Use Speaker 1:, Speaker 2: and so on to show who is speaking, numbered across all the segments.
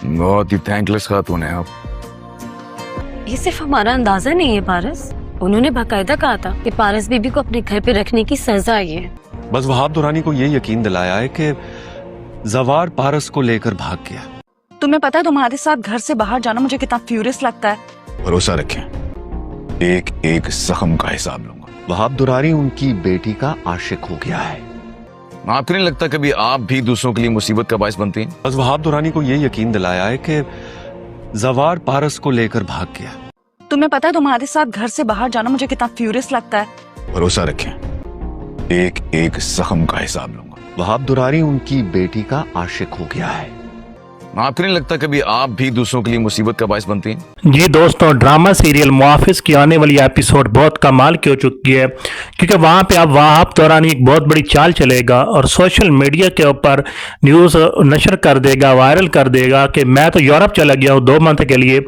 Speaker 1: बहुत ही थैंकलेस खातून है आप।
Speaker 2: ये सिर्फ हमारा अंदाजा नहीं है पारस, उन्होंने बाकायदा कहा था कि पारस बीबी को अपने घर पे रखने की सजा ये है।
Speaker 3: बस वहाब दुरानी को ये यकीन दिलाया है कि जवार पारस को लेकर भाग गया।
Speaker 4: तुम्हें पता है तुम्हारे साथ घर से बाहर जाना मुझे कितना फ्यूरियस लगता है।
Speaker 1: भरोसा रखें, एक एक जख्म का हिसाब लूंगा।
Speaker 3: वहाब दुरानी उनकी बेटी का आशिक हो गया है।
Speaker 1: आपको नहीं लगता कभी आप भी दूसरों के लिए मुसीबत का बायस बनती हैं?
Speaker 3: बस वहाब दुरानी को ये यकीन दिलाया है कि जवार पारस को लेकर भाग गया।
Speaker 4: तुम्हें पता है तुम्हारे साथ घर से बाहर जाना मुझे कितना फ्यूरियस लगता है।
Speaker 1: भरोसा रखें, एक एक जख्म का हिसाब लूंगा।
Speaker 3: वहाब दुरानी उनकी बेटी का आशिक हो गया है।
Speaker 1: आपको नहीं लगता कभी आप भी दूसरों के लिए मुसीबत का बायस बनती हैं?
Speaker 5: जी दोस्तों, ड्रामा सीरियल मुआफिज की आने वाली एपिसोड बहुत कमाल की हो चुकी है, क्योंकि वहाँ पे अब वहाब दुरानी एक बहुत बड़ी चाल चलेगा और सोशल मीडिया के ऊपर न्यूज़ नशर कर देगा, वायरल कर देगा कि मैं तो यूरोप चला गया हूँ 2 मंथ के लिए।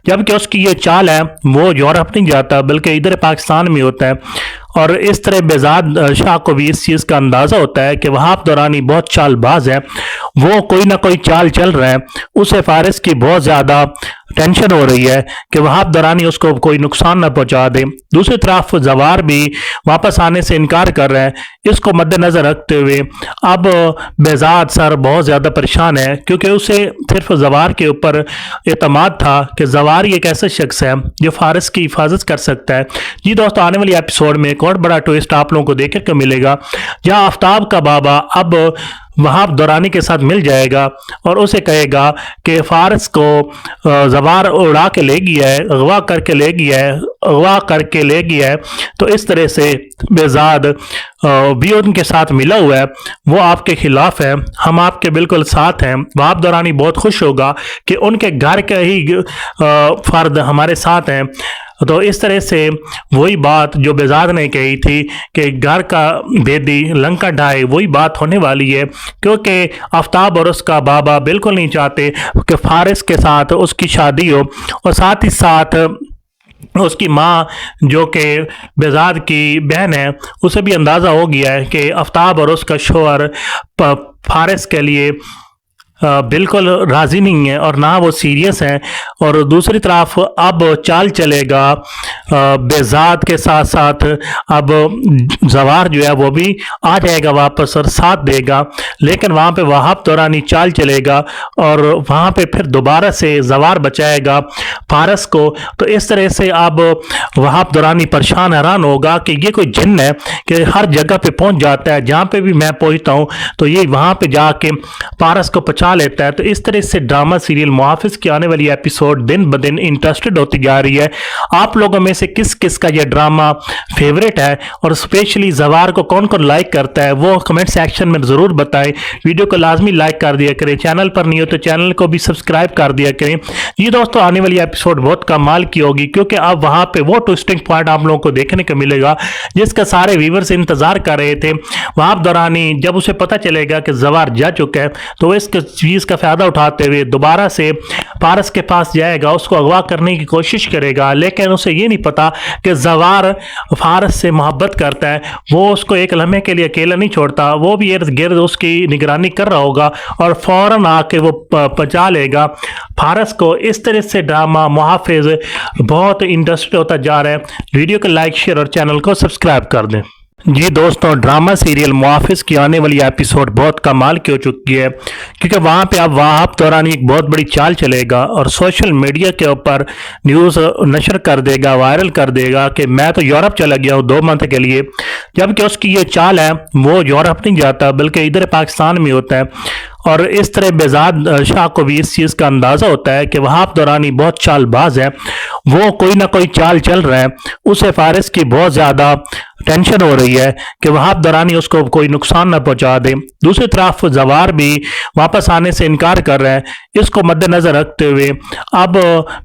Speaker 5: जबकि उसकी ये चाल है वो यूरोप नहीं जाता बल्कि इधर पाकिस्तान में होता है। और इस तरह बेजाद शाह को भी इस चीज़ का अंदाज़ा होता है कि वहाब दुरानी बहुत चालबाज है, वो कोई ना कोई चाल चल रहा है। उसे फारिस की बहुत ज़्यादा टेंशन हो रही है कि वहाब दुरानी उसको कोई नुकसान न पहुंचा दे। दूसरी तरफ जवार भी वापस आने से इनकार कर रहे हैं। इसको मद्देनजर रखते हुए अब बेजाद सर बहुत ज़्यादा परेशान है, क्योंकि उसे सिर्फ जवार के ऊपर एतमाद था कि जवार एक ऐसा शख्स है जो फारिस की हिफाजत कर सकता है। जी दोस्तों, आने वाली एपिसोड में एक और बड़ा ट्विस्ट आप लोगों को देखने को मिलेगा, जहाँ आफ्ताब का बाबा अब वहाब दुरानी के साथ मिल जाएगा और उसे कहेगा कि फारिस को जवार उड़ा के ले गया है, अगवा करके ले गया है, अगवा करके ले गया है। तो इस तरह से बेजाद भी उनके साथ मिला हुआ है, वो आपके खिलाफ है, हम आपके बिल्कुल साथ हैं। वहाब दुरानी बहुत खुश होगा कि उनके घर के ही फर्द हमारे साथ हैं। तो इस तरह से वही बात जो बेजाद ने कही थी कि घर का बेदी लंका ढाए, वही बात होने वाली है, क्योंकि आफ्ताब और उसका बाबा बिल्कुल नहीं चाहते कि फारिस के साथ उसकी शादी हो। और साथ ही साथ उसकी माँ जो कि बेजाद की बहन है, उसे भी अंदाज़ा हो गया है कि आफ्ताब और उसका शोहर फारिस के लिए बिल्कुल राज़ी नहीं है और ना वो सीरियस है। और दूसरी तरफ अब चाल चलेगा बेजाद के साथ साथ अब जवार जो है वो भी आ जाएगा वापस और साथ देगा, लेकिन वहाँ पे वहाब दुरानी चाल चलेगा और वहाँ पे फिर दोबारा से जवार बचाएगा फारस को। तो इस तरह से अब वहाब दुरानी परेशान हैरान होगा कि ये कोई जिन्न है कि हर जगह पे पहुँच जाता है, जहाँ पे भी मैं पहुँचता हूँ तो ये वहाँ पे जाके फारस को पचा लेता है। तो इस तरह से ड्रामा सीरियल मुआफिज की आने वाली एपिसोड दिन ब दिन इंटरेस्टेड होती जा रही है। आप लोगों में से किस किस का यह ड्रामा फेवरेट है और स्पेशली जवार को कौन कौन लाइक करता है, वो कमेंट सेक्शन में ज़रूर बताएं। वीडियो को लाजमी लाइक कर दिया करें, चैनल पर नहीं हो तो चैनल को भी सब्सक्राइब कर दिया करें। ये दोस्तों, आने वाली एपिसोड बहुत कमाल की होगी, क्योंकि अब वहाँ पे वो ट्विस्टिंग पॉइंट आप लोगों को देखने को मिलेगा जिसका सारे व्यूवर्स इंतजार कर रहे थे। वहाब दुरानी जब उसे पता चलेगा कि जवार जा चुका है तो इस चीज़ का फ़ायदा उठाते हुए दोबारा से फारस के पास जाएगा, उसको अगवा करने की कोशिश करेगा। लेकिन उसे ये नहीं पता कि जवार फारस से मोहब्बत करता है, वो उसको एक लम्हे के लिए अकेला नहीं छोड़ता, वो भी इर्द गिर्द उसकी निगरानी कर रहा होगा और फौरन आके वो बचा लेगा फारस को। इस तरह से ड्रामा मुआफिज बहुत इंटरेस्टेड होता जा रहा है। वीडियो को लाइक, शेयर और चैनल को सब्सक्राइब कर दें। जी दोस्तों, ड्रामा सीरियल मुआफिज की आने वाली एपिसोड बहुत कमाल की हो चुकी है, क्योंकि वहाँ पे अब वहाब दुरानी एक बहुत बड़ी चाल चलेगा और सोशल मीडिया के ऊपर न्यूज़ नशर कर देगा, वायरल कर देगा कि मैं तो यूरोप चला गया हूँ 2 मंथ के लिए। जबकि उसकी ये चाल है वो यूरोप नहीं जाता बल्कि इधर पाकिस्तान में होता है। और इस तरह बेजाद शाह को भी इस चीज़ का अंदाज़ा होता है कि वहाब दुरानी बहुत चालबाज है, वो कोई ना कोई चाल चल रहा है। उसे फारिस की बहुत ज़्यादा टेंशन हो रही है कि वहाब दुरानी उसको कोई नुकसान न पहुंचा दे। दूसरी तरफ जवार भी वापस आने से इनकार कर रहे हैं। इसको मद्देनजर रखते हुए अब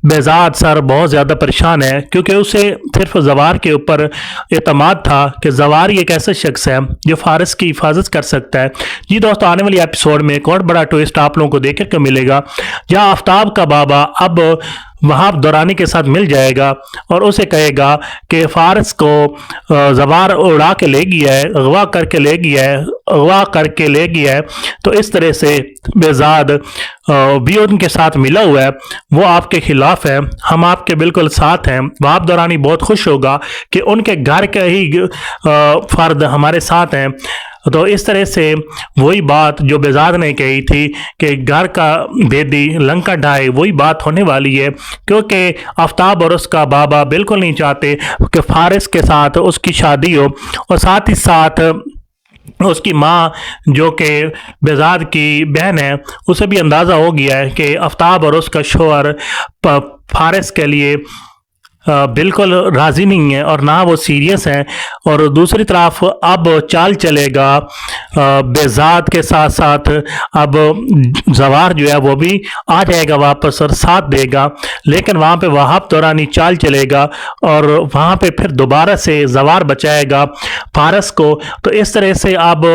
Speaker 5: बेजाद सर बहुत ज़्यादा परेशान है, क्योंकि उसे सिर्फ जवार के ऊपर एतमाद था कि जवार एक ऐसा शख्स है जो फारिस की हिफाजत कर सकता है। जी दोस्तों, आने वाली एपिसोड में एक और बड़ा ट्विस्ट आप लोगों को देखने को मिलेगा, जहाँ आफ्ताब का बाबा अब वहाब दौरानी के साथ मिल जाएगा और उसे कहेगा कि फारस को जवार उड़ा के ले गया है, अगवा करके ले गया है, अगवा करके ले गया है। तो इस तरह से बेजाद भी उनके साथ मिला हुआ है, वो आपके खिलाफ है, हम आपके बिल्कुल साथ हैं। वहाब दौरानी बहुत खुश होगा कि उनके घर के ही फर्द हमारे साथ हैं। तो इस तरह से वही बात जो बेजाद ने कही थी कि घर का बेदी लंका ढाए, वही बात होने वाली है, क्योंकि आफ्ताब और उसका बाबा बिल्कुल नहीं चाहते कि फारिस के साथ उसकी शादी हो, और साथ ही साथ उसकी माँ जो कि बेजाद की बहन है, उसे भी अंदाज़ा हो गया है कि आफ्ताब और उसका शोहर फारिस के लिए बिल्कुल राज़ी नहीं है और ना वो सीरियस है। और दूसरी तरफ अब चाल चलेगा बेजाद के साथ साथ अब जवार जो है वो भी आ जाएगा वापस और साथ देगा, लेकिन वहाँ पे वहाब दौरानी चाल चलेगा और वहाँ पे फिर दोबारा से जवार बचाएगा फारस को। तो इस तरह से अब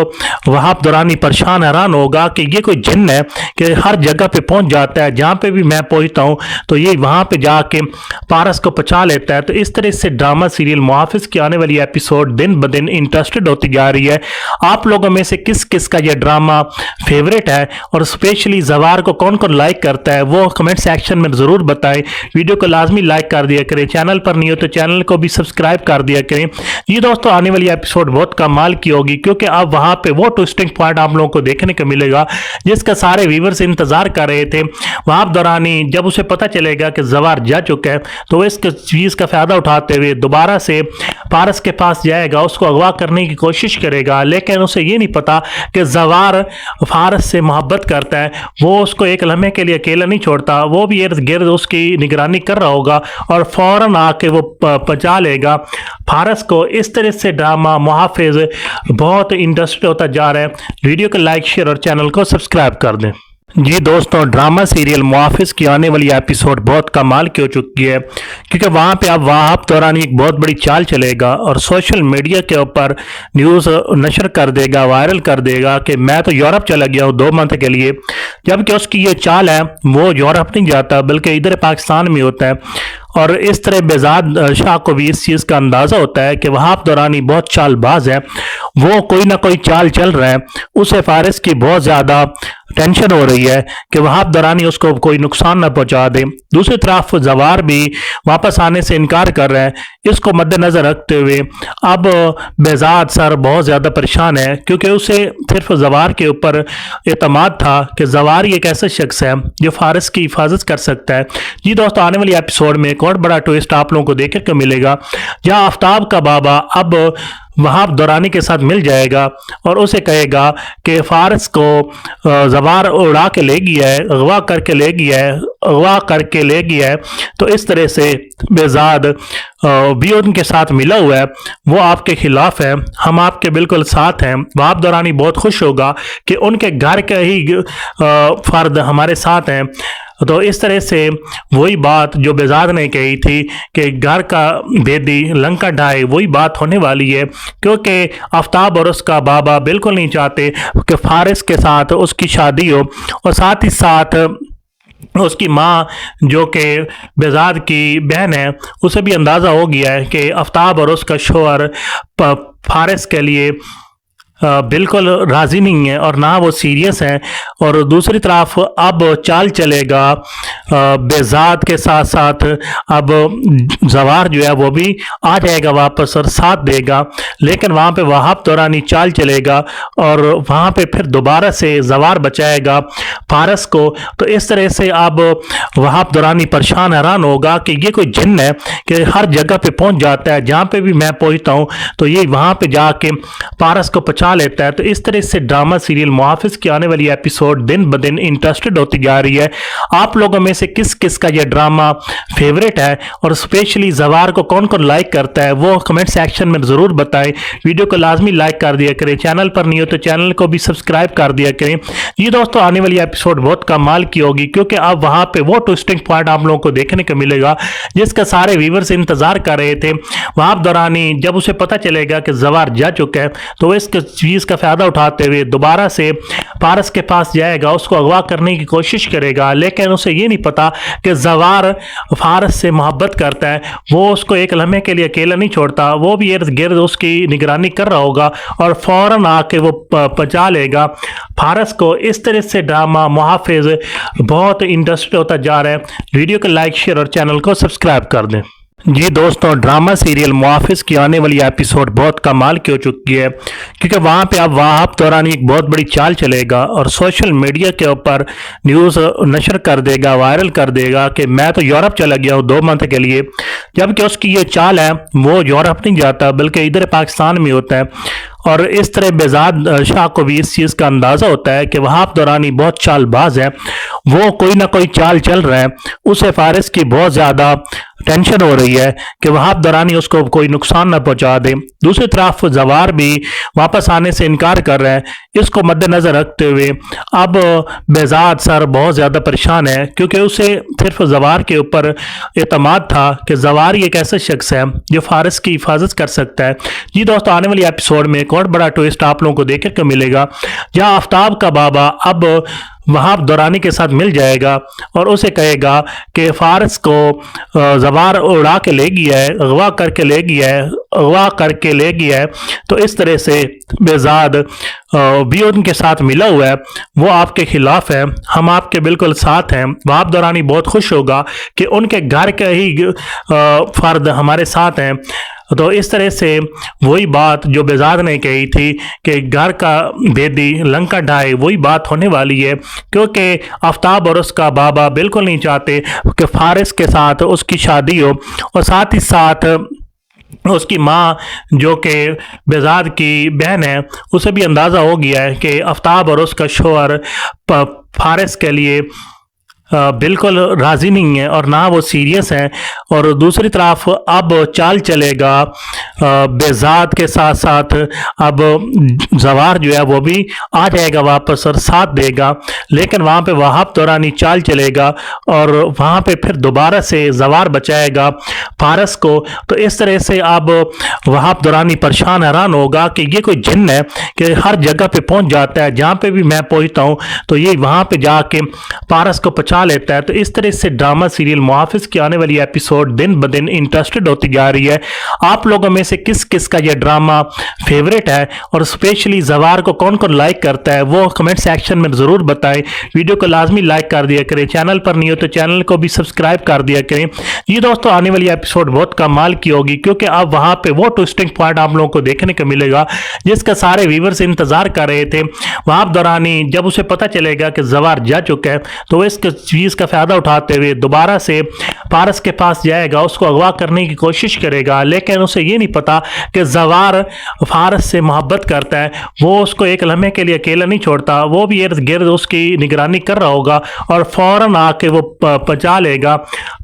Speaker 5: वहाब दौरानी परेशान हैरान होगा कि ये कोई जिन्न है कि हर जगह पे पहुँच जाता है, जहाँ पे भी मैं पहुँचता हूँ तो ये वहाँ पे जाके फारस को पचा लेता है। तो इस तरह से ड्रामा सीरियल मुहाफिज की आने वाली एपिसोड दिन ब दिन इंटरेस्टेड होती जा रही है। आप लोगों में से किस किस का यह ड्रामा फेवरेट है और स्पेशली जवार को कौन कौन लाइक करता है, वो कमेंट सेक्शन में ज़रूर बताएं। वीडियो को लाजमी लाइक कर दिया करें, चैनल पर नहीं हो तो चैनल को भी सब्सक्राइब कर दिया करें। ये दोस्तों आने वाली एपिसोड बहुत कमाल की होगी, क्योंकि अब वहाँ पे वो ट्विस्टिंग पॉइंट आप लोगों को देखने को मिलेगा जिसका सारे व्यूवर्स इंतजार कर रहे थे। वहाब दौरानी जब उसे पता चलेगा कि जवार जा चुका है तो इस चीज़ का फ़ायदा उठाते हुए दोबारा से फारस के पास जाएगा, उसको अगवा करने की कोशिश करेगा, लेकिन उसे ये नहीं पता कि जवार फारस से मोहब्बत करता है। वो उसको एक लम्हे के लिए अकेला नहीं छोड़ता, वो भी इर्द गिर्द उसकी निगरानी कर रहा होगा और फौरन आके वो पचा लेगा फारस को। इस तरह से ड्रामा मुहाफिज बहुत इंटरेस्टेड होता जा रहा है। वीडियो को लाइक शेयर और चैनल को सब्सक्राइब कर दें। जी दोस्तों, ड्रामा सीरियल मुहाफिज की आने वाली एपिसोड बहुत कमाल की हो चुकी है, क्योंकि वहाँ पे अब वहाब दौरानी एक बहुत बड़ी चाल चलेगा और सोशल मीडिया के ऊपर न्यूज़ नशर कर देगा, वायरल कर देगा कि मैं तो यूरोप चला गया हूँ 2 मंथ के लिए, जबकि उसकी ये चाल है वो यूरोप नहीं जाता बल्कि इधर पाकिस्तान में होता है। और इस तरह बेजाद शाह को भी इस चीज़ का अंदाज़ा होता है कि वहाब दौरानी बहुत चालबाज है, वो कोई ना कोई चाल चल रहा है। उसे फारिस की बहुत ज़्यादा टेंशन हो रही है कि वहाब दौरानी उसको कोई नुकसान ना पहुंचा दे। दूसरी तरफ जवार भी वापस आने से इनकार कर रहा है। इसको मद्देनज़र रखते हुए अब बेजाद सर बहुत ज़्यादा परेशान है, क्योंकि उसे सिर्फ जवार के ऊपर एतमाद था कि जवार एक ऐसा शख्स है जो फारिस की हिफाजत कर सकता है। जी दोस्तों, आने वाली एपिसोड में एक और बड़ा ट्विस्ट आप लोगों को देखने को मिलेगा, जहां आफ्ताब का बाबा अब वहाब दौरानी के साथ मिल जाएगा और उसे कहेगा कि फारस को जवार उड़ा के ले गया है, अगवा करके ले गया है, अगवा करके ले गया है। तो इस तरह से बेजाद भी उनके साथ मिला हुआ है, वो आपके खिलाफ है, हम आपके बिल्कुल साथ हैं। वहाब दौरानी बहुत खुश होगा कि उनके घर के ही फर्द हमारे साथ हैं। तो इस तरह से वही बात जो बेजाद ने कही थी कि घर का बेदी लंका ढाए, वही बात होने वाली है, क्योंकि आफ्ताब और उसका बाबा बिल्कुल नहीं चाहते कि फारिस के साथ उसकी शादी हो, और साथ ही साथ उसकी माँ जो कि बेजाद की बहन है, उसे भी अंदाज़ा हो गया है कि आफ्ताब और उसका शोहर फारिस के लिए बिल्कुल राज़ी नहीं है और ना वो सीरियस है। और दूसरी तरफ अब चाल चलेगा बेजाद के साथ साथ अब जवार जो है वो भी आ जाएगा वापस और साथ देगा, लेकिन वहाँ पे वहाब दौरानी चाल चलेगा और वहाँ पे फिर दोबारा से जवार बचाएगा फारस को। तो इस तरह से अब वहाब दौरानी परेशान हैरान होगा कि ये कोई जिन्न है कि हर जगह पे पहुँच जाता है, जहाँ पे भी मैं पहुँचता हूँ तो ये वहाँ पे जाके फारस को पचा लेता है। तो इस तरह से ड्रामा सीरियल मुहाफिज की आने वाली एपिसोड दिन ब दिन इंटरेस्टेड होती जा रही है। आप लोगों में से किस किस का यह ड्रामा फेवरेट है और स्पेशली जवार को कौन कौन लाइक करता है, वो कमेंट सेक्शन में ज़रूर बताएं। वीडियो को लाजमी लाइक कर दिया करें, चैनल पर नहीं हो तो चैनल को भी सब्सक्राइब कर दिया करें। ये दोस्तों आने वाली एपिसोड बहुत कमाल की होगी, क्योंकि अब वहाँ पे वो ट्विस्टिंग पॉइंट आप लोगों को देखने को मिलेगा जिसका सारे व्यूवर्स इंतजार कर रहे थे। वहाब दौरानी जब उसे पता चलेगा कि जवार जा चुका है तो इस चीज़ का फ़ायदा उठाते हुए दोबारा से पारस के पास जाएगा, उसको अगवा करने की कोशिश करेगा, लेकिन उसे ये नहीं पता कि जवार फारस से मोहब्बत करता है। वो उसको एक लम्हे के लिए अकेला नहीं छोड़ता, वो भी इर्द गिर्द उसकी निगरानी कर रहा होगा और फ़ौरन आके वो बचा लेगा फारस को। इस तरह से ड्रामा मुहाफिज बहुत इंटरेस्टेड होता जा रहा है। वीडियो को लाइक शेयर और चैनल को सब्सक्राइब कर दें। जी दोस्तों, ड्रामा सीरियल मुहाफिज की आने वाली एपिसोड बहुत कमाल की हो चुकी है, क्योंकि वहाँ पे अब वहाब दौरानी एक बहुत बड़ी चाल चलेगा और सोशल मीडिया के ऊपर न्यूज़ नशर कर देगा, वायरल कर देगा कि मैं तो यूरोप चला गया हूँ 2 मंथ के लिए, जबकि उसकी ये चाल है वो यूरोप नहीं जाता बल्कि इधर पाकिस्तान में होता है। और इस तरह बेजाद शाह को भी इस चीज़ का अंदाज़ा होता है कि वहाब दौरानी बहुत चालबाज है, वो कोई ना कोई चाल चल रहा है। उसे फारिस की बहुत ज़्यादा टेंशन हो रही है कि वहाब दौरानी उसको कोई नुकसान न पहुंचा दे। दूसरी तरफ जवार भी वापस आने से इनकार कर रहा है। इसको मद्देनजर रखते हुए अब बेजाद सर बहुत ज़्यादा परेशान है, क्योंकि उसे सिर्फ जवार के ऊपर एतमाद था कि जवार एक ऐसा शख्स है जो फारिस की हिफाजत कर सकता है। जी दोस्तों, आने वाली एपिसोड में एक और बड़ा ट्विस्ट आप लोगों को देखने को मिलेगा, जहां आफ्ताब का बाबा अब वहाब दौरानी के साथ मिल जाएगा और उसे कहेगा कि फारिस को जवार उड़ा के ले गया है, अगवा करके ले गया है, अगवा करके ले गया है। तो इस तरह से बेजाद भी उनके साथ मिला हुआ है, वो आपके खिलाफ है, हम आपके बिल्कुल साथ हैं। वहाब दौरानी बहुत खुश होगा कि उनके घर के ही फर्द हमारे साथ हैं। तो इस तरह से वही बात जो बेजाद ने कही थी कि घर का बेदी लंका ढाए, वही बात होने वाली है, क्योंकि आफ्ताब और उसका बाबा बिल्कुल नहीं चाहते कि फारिस के साथ उसकी शादी हो, और साथ ही साथ उसकी माँ जो कि बेजाद की बहन है, उसे भी अंदाज़ा हो गया है कि आफ्ताब और उसका शोहर फारिस के लिए बिल्कुल राज़ी नहीं है और ना वो सीरियस है। और दूसरी तरफ अब चाल चलेगा बेजाद के साथ साथ अब जवार जो है वो भी आ जाएगा वापस और साथ देगा, लेकिन वहाँ पे वहाब दौरानी चाल चलेगा और वहाँ पे फिर दोबारा से जवार बचाएगा फारस को। तो इस तरह से अब वहाब दौरानी परेशान हैरान होगा कि ये कोई जिन्न है कि हर जगह पे पहुँच जाता है, जहाँ पे भी मैं पहुँचता हूँ तो ये वहाँ पे जाके फारस को पचा लेता है। तो इस तरह से ड्रामा सीरियल मुहाफिज की आने वाली एपिसोड दिन ब दिन इंटरेस्टेड होती जा रही है। आप लोगों में से किस किस का यह ड्रामा फेवरेट है और स्पेशली जवार को कौन कौन लाइक करता है, वो कमेंट सेक्शन में ज़रूर बताएं। वीडियो को लाजमी लाइक कर दिया करें, चैनल पर नहीं हो तो चैनल को भी सब्सक्राइब कर दिया करें। ये दोस्तों, आने वाली एपिसोड बहुत कमाल की होगी, क्योंकि अब वहाँ पे वो ट्विस्टिंग पॉइंट आप लोगों को देखने को मिलेगा जिसका सारे व्यूवर्स इंतजार कर रहे थे। वहाब दौरानी जब उसे पता चलेगा कि जवार जा चुका है तो इसके चीज़ का फ़ायदा उठाते हुए दोबारा से पारस के पास जाएगा, उसको अगवा करने की कोशिश करेगा, लेकिन उसे ये नहीं पता कि जवार फारस से मोहब्बत करता है। वो उसको एक लम्हे के लिए अकेला नहीं छोड़ता, वो भी इर्द गिर्द उसकी निगरानी कर रहा होगा और फ़ौरन आके वो बचा लेगा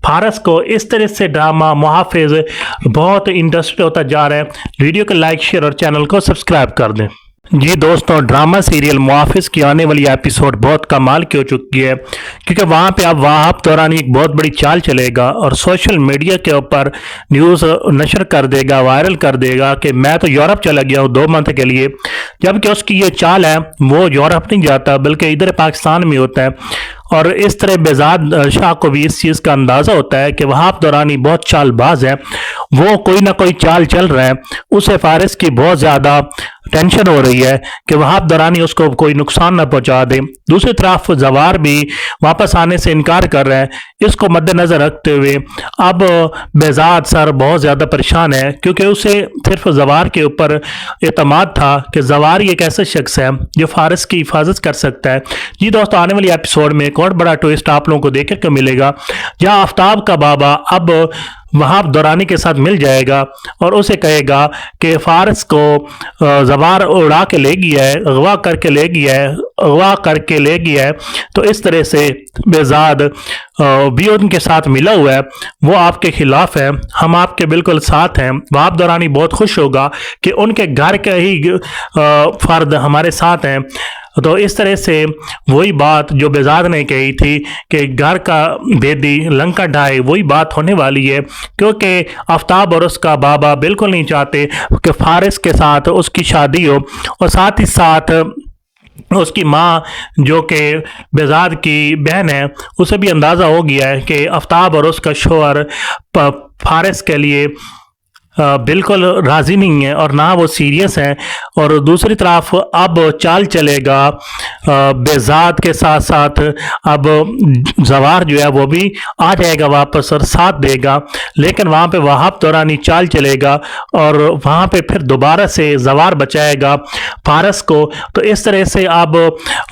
Speaker 5: फारस को। इस तरह से ड्रामा मुहाफिज बहुत इंटरेस्टेड होता जा रहा है। वीडियो को लाइक शेयर और चैनल को सब्सक्राइब कर दें। जी दोस्तों, ड्रामा सीरियल मुहाफिज की आने वाली एपिसोड बहुत कमाल की हो चुकी है, क्योंकि वहाँ पे अब वहाब दौरानी एक बहुत बड़ी चाल चलेगा और सोशल मीडिया के ऊपर न्यूज़ नशर कर देगा, वायरल कर देगा कि मैं तो यूरोप चला गया हूँ 2 मंथ के लिए, जबकि उसकी ये चाल है वो यूरोप नहीं जाता बल्कि इधर पाकिस्तान में होता है। और इस तरह बेजाद शाह को भी इस चीज़ का अंदाज़ा होता है कि वहाब दौरानी बहुत चालबाज है, वो कोई ना कोई चाल चल रहा है। उसे फारिस की बहुत ज़्यादा टेंशन हो रही है कि वहाब दौरानी उसको कोई नुकसान न पहुंचा दे। दूसरी तरफ जवार भी वापस आने से इनकार कर रहा है। इसको मद्देनजर रखते हुए अब बेजाद सर बहुत ज़्यादा परेशान है, क्योंकि उसे सिर्फ जवार के ऊपर एतमाद था कि जवार एक ऐसा शख्स है जो फारिस की हिफाजत कर सकता है। जी दोस्तों, आने वाली एपिसोड में एक और बड़ा ट्विस्ट आप लोगों को देखने को मिलेगा, जहां आफ्ताब का बाबा अब वहाब दौरानी के साथ मिल जाएगा और उसे कहेगा कि फारस को जवार उड़ा के ले गया है, अगवा करके ले गया है, अगवा करके ले गया है। तो इस तरह से बेजाद भी उनके साथ मिला हुआ है, वो आपके खिलाफ है, हम आपके बिल्कुल साथ हैं। वहाब दौरानी बहुत खुश होगा कि उनके घर के ही फर्द हमारे साथ हैं। तो इस तरह से वही बात जो बेजाद ने कही थी कि घर का बेदी लंका ढाए, वही बात होने वाली है, क्योंकि आफ्ताब और उसका बाबा बिल्कुल नहीं चाहते कि फारिस के साथ उसकी शादी हो, और साथ ही साथ उसकी माँ जो कि बेजाद की बहन है, उसे भी अंदाज़ा हो गया है कि आफ्ताब और उसका शोहर फारिस के लिए बिल्कुल राज़ी नहीं है और ना वो सीरियस है। और दूसरी तरफ अब चाल चलेगा बेजाद के साथ साथ अब जवार जो है वो भी आ जाएगा वापस और साथ देगा, लेकिन वहाँ पे वहाब दौरानी चाल चलेगा और वहाँ पे फिर दोबारा से जवार बचाएगा फारस को। तो इस तरह से अब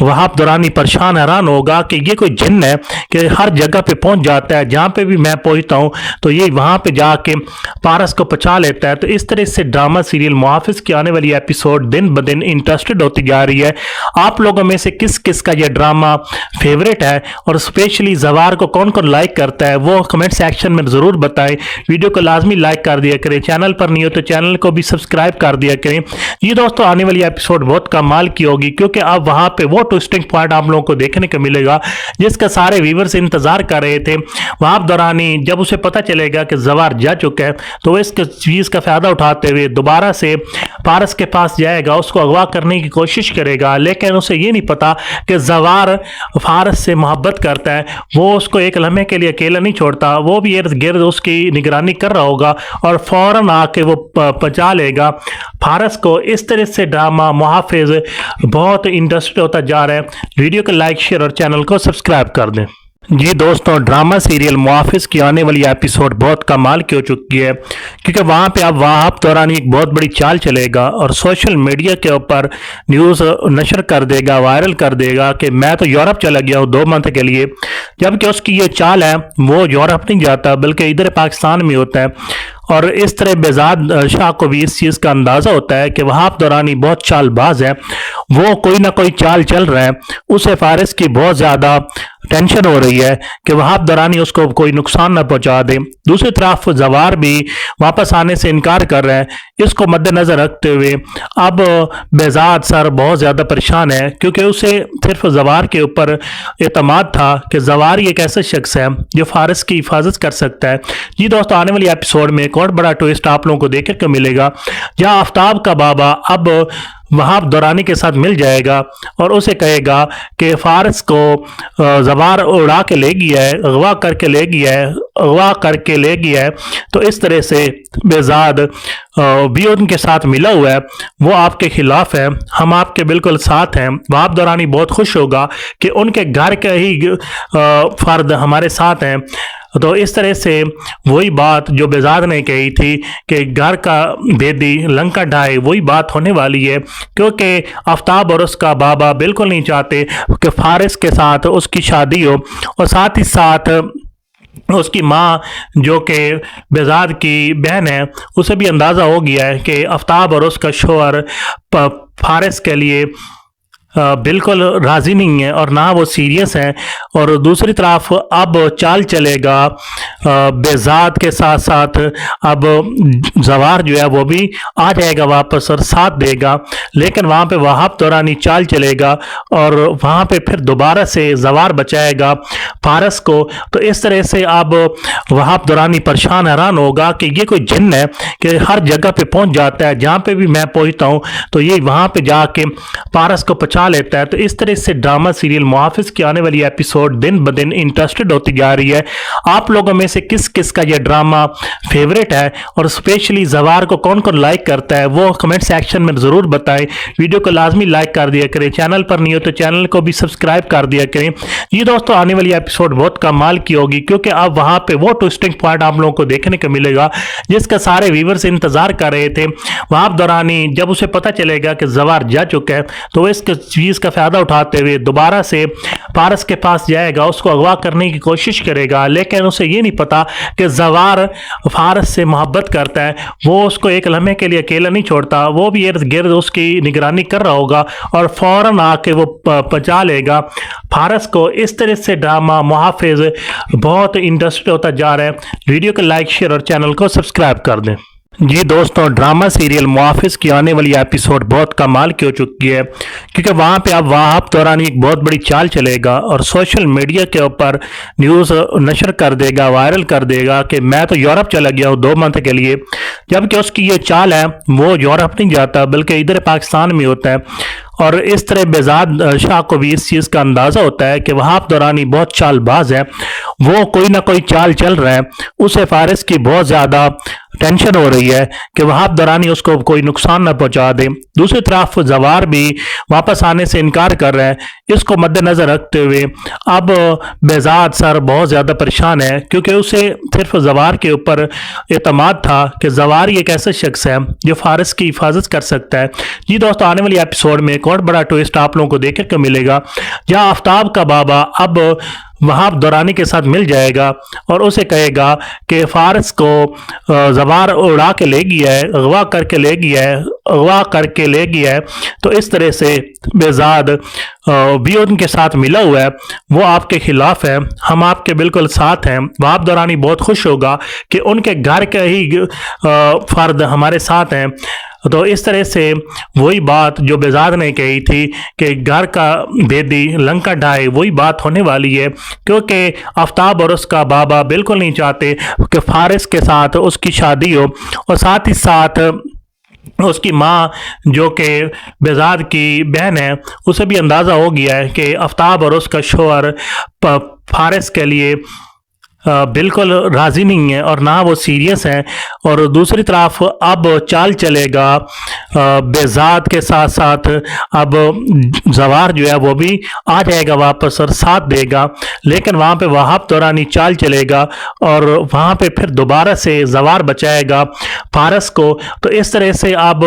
Speaker 5: वहाब दौरानी परेशान हैरान होगा कि ये कोई जिन्न है कि हर जगह पे पहुँच जाता है, जहाँ पे भी मैं पहुँचता हूँ तो ये वहाँ पे जाके फारस को पचा लेता है। तो इस तरह से ड्रामा सीरियल मुहाफिज की आने वाली एपिसोड दिन ब दिन इंटरेस्टेड होती जा रही है। आप लोगों में से किस किस का यह ड्रामा फेवरेट है और स्पेशली जवार को कौन कौन लाइक करता है वो कमेंट सेक्शन में ज़रूर बताएं। वीडियो को लाजमी लाइक कर दिया करें, चैनल पर नहीं हो तो चैनल को भी सब्सक्राइब कर दिया करें। ये दोस्तों आने वाली एपिसोड बहुत कमाल की होगी, क्योंकि अब वहाँ पे वो ट्विस्टिंग पॉइंट आप लोगों को देखने को मिलेगा जिसका सारे व्यूवर्स इंतजार कर रहे थे। वहाब दौरानी जब उसे पता चलेगा कि जवार जा चुका है तो इस चीज़ का फ़ायदा उठाते हुए दोबारा से फारस के पास जाएगा, उसको अगवा करने की कोशिश करेगा, लेकिन उसे ये नहीं पता कि जवार फारस से मोहब्बत करता है। वो उसको एक लम्हे के लिए अकेला नहीं छोड़ता, वो भी इर्द गिर्द उसकी निगरानी कर रहा होगा और फौरन आके वो पचा लेगा फारस को। इस तरह से ड्रामा मुहाफिज बहुत इंटरेस्टेड होता जा रहा है। वीडियो को लाइक शेयर और चैनल को सब्सक्राइब कर दें। जी दोस्तों, ड्रामा सीरियल मुहाफिज की आने वाली एपिसोड बहुत कमाल की हो चुकी है, क्योंकि वहाँ पे अब वहाब दौरानी एक बहुत बड़ी चाल चलेगा और सोशल मीडिया के ऊपर न्यूज़ नशर कर देगा, वायरल कर देगा कि मैं तो यूरोप चला गया हूँ 2 मंथ के लिए, जबकि उसकी ये चाल है वो यूरोप नहीं जाता बल्कि इधर पाकिस्तान में होता है। और इस तरह बेजाद शाह को भी इस चीज़ का अंदाज़ा होता है कि वहाब दौरानी बहुत चालबाज है, वो कोई ना कोई चाल चल रहा है। उसे फारिस की बहुत ज़्यादा टेंशन हो रही है कि वहाब दौरानी उसको कोई नुकसान ना पहुंचा दे। दूसरी तरफ जवार भी वापस आने से इनकार कर रहा है। इसको मद्देनज़र रखते हुए अब बेजाद सर बहुत ज़्यादा परेशान है, क्योंकि उसे सिर्फ जवार के ऊपर एतमाद था कि जवार एक ऐसा शख्स है जो फारिस की हिफाजत कर सकता है। जी दोस्तों, आने वाली एपिसोड में एक और बड़ा ट्विस्ट आप लोगों को देखने को मिलेगा, जहां आफ्ताब का बाबा अब वहाब दौरानी के साथ मिल जाएगा और उसे कहेगा कि फारस को जवार उड़ा के ले गया है, अगवा करके ले गया है। तो इस तरह से बेजाद भी उनके साथ मिला हुआ है, वो आपके खिलाफ है, हम आपके बिल्कुल साथ हैं। वहाब दौरानी बहुत खुश होगा कि उनके घर के ही फर्द हमारे साथ हैं। तो इस तरह से वही बात जो बेजाद ने कही थी कि घर का बेदी लंका ढाए, वही बात होने वाली है, क्योंकि आफ्ताब और उसका बाबा बिल्कुल नहीं चाहते कि फारिस के साथ उसकी शादी हो, और साथ ही साथ उसकी माँ जो कि बेजाद की बहन है, उसे भी अंदाज़ा हो गया है कि आफ्ताब और उसका शोहर फारिस के लिए बिल्कुल राज़ी नहीं है और ना वो सीरियस है। और दूसरी तरफ अब चाल चलेगा बेजाद के साथ साथ अब जवार जो है वो भी आ जाएगा वापस और साथ देगा, लेकिन वहाँ पे वहाब दौरानी चाल चलेगा और वहाँ पे फिर दोबारा से जवार बचाएगा फारस को। तो इस तरह से अब वहाब दौरानी परेशान हैरान होगा कि ये कोई जिन्न है कि हर जगह पे पहुँच जाता है, जहाँ पे भी मैं पहुँचता हूँ तो ये वहाँ पे जाके फारस को पचा लेता है। तो इस तरह से ड्रामा सीरियल मुहाफिज की आने वाली एपिसोड दिन ब दिन इंटरेस्टेड होती जा रही है। आप लोगों में से किस किस का यह ड्रामा फेवरेट है और स्पेशली जवार को कौन कौन लाइक करता है वो कमेंट सेक्शन में ज़रूर बताएं। वीडियो को लाजमी लाइक कर दिया करें, चैनल पर नहीं हो तो चैनल को भी सब्सक्राइब कर दिया करें। ये दोस्तों आने वाली एपिसोड बहुत कमाल की होगी, क्योंकि अब वहाँ पे वो ट्विस्टिंग पॉइंट आप लोगों को देखने को मिलेगा जिसका सारे व्यूवर्स इंतजार कर रहे थे। वहाब दौरानी जब उसे पता चलेगा कि जवार जा चुका है तो इस चीज़ का फ़ायदा उठाते हुए दोबारा से फारस के पास जाएगा, उसको अगवा करने की कोशिश करेगा, लेकिन उसे ये नहीं पता कि जवार फारस से मोहब्बत करता है। वो उसको एक लम्हे के लिए अकेला नहीं छोड़ता, वो भी इर्द गिर्द उसकी निगरानी कर रहा होगा और फौरन आके वो पचा लेगा फारस को। इस तरह से ड्रामा मुहाफिज बहुत इंटरेस्टेड होता जा रहा है। वीडियो को लाइक शेयर और चैनल को सब्सक्राइब कर दें। जी दोस्तों, ड्रामा सीरियल मुआफिज की आने वाली एपिसोड बहुत कमाल की हो चुकी है, क्योंकि वहाँ पे अब वहाब दौरानी एक बहुत बड़ी चाल चलेगा और सोशल मीडिया के ऊपर न्यूज़ नशर कर देगा, वायरल कर देगा कि मैं तो यूरोप चला गया हूँ 2 मंथ के लिए। जबकि उसकी ये चाल है, वो यूरोप नहीं जाता बल्कि इधर पाकिस्तान में होता है। और इस तरह बेजाद शाह को भी इस चीज़ का अंदाज़ा होता है कि वहाब दौरानी बहुत चालबाज है, वो कोई ना कोई चाल चल रहा है। उसे फारिस की बहुत ज़्यादा टेंशन हो रही है कि वहाब दौरानी उसको कोई नुकसान न पहुंचा दे। दूसरी तरफ जवार भी वापस आने से इनकार कर रहा है। इसको मद्देनजर रखते हुए अब बेजाद सर बहुत ज़्यादा परेशान है, क्योंकि उसे सिर्फ जवार के ऊपर एतमाद था कि जवार एक ऐसा शख्स है जो फारिस की हिफाजत कर सकता है। जी दोस्तों, आने वाली एपिसोड में एक और बड़ा ट्विस्ट आप लोगों को देखने को मिलेगा, जहां आफ्ताब का बाबा अब वहाब दौरानी के साथ मिल जाएगा और उसे कहेगा कि फारिस को जवार उड़ा के ले गया है, अगवा करके ले गया है, अगवा करके ले गया है। तो इस तरह से बेजाद भी उनके साथ मिला हुआ है, वो आपके खिलाफ है, हम आपके बिल्कुल साथ हैं। वहाब दौरानी बहुत खुश होगा कि उनके घर के ही फर्द हमारे साथ हैं। तो इस तरह से वही बात जो बेजाद ने कही थी कि घर का बेदी लंका ढाए, वही बात होने वाली है, क्योंकि आफ्ताब और उसका बाबा बिल्कुल नहीं चाहते कि फारिस के साथ उसकी शादी हो। और साथ ही साथ उसकी माँ जो कि बेजाद की बहन है, उसे भी अंदाज़ा हो गया है कि आफ्ताब और उसका शोहर फारिस के लिए बिल्कुल राज़ी नहीं है और ना वो सीरियस है। और दूसरी तरफ अब चाल चलेगा बेजाद के साथ साथ अब जवार जो है वो भी आ जाएगा वापस और साथ देगा, लेकिन वहाँ पे वहाब दौरानी चाल चलेगा और वहाँ पे फिर दोबारा से जवार बचाएगा फारस को। तो इस तरह से अब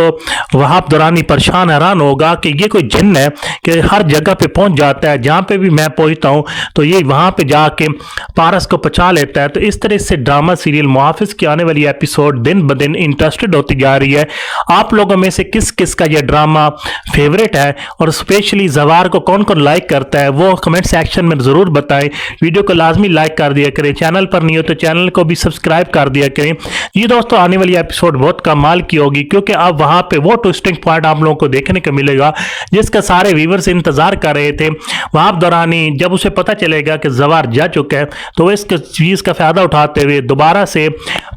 Speaker 5: वहाब दौरानी परेशान हैरान होगा कि ये कोई जिन्न है कि हर जगह पे पहुँच जाता है, जहाँ पे भी मैं पहुँचता हूँ तो ये वहाँ पे जाके फारस को पचा लेता है। तो इस तरह से ड्रामा सीरियल मुआफिज की आने वाली एपिसोड दिन ब दिन इंटरेस्टेड होती जा रही है। आप लोगों में से किस किस का यह ड्रामा फेवरेट है और स्पेशली जवार को कौन कौन लाइक करता है, वो कमेंट सेक्शन में ज़रूर बताएं। वीडियो को लाजमी लाइक कर दिया करें, चैनल पर नहीं हो तो चैनल को भी सब्सक्राइब कर दिया करें। ये दोस्तों, आने वाली एपिसोड बहुत कमाल की होगी, क्योंकि अब वहाँ पे वो ट्विस्टिंग पॉइंट आप लोगों को देखने को मिलेगा जिसका सारे व्यूवर्स इंतजार कर रहे थे। वहाब दौरानी जब उसे पता चलेगा कि जवार जा चुका है तो इस चीज़ का फ़ायदा उठाते हुए दोबारा से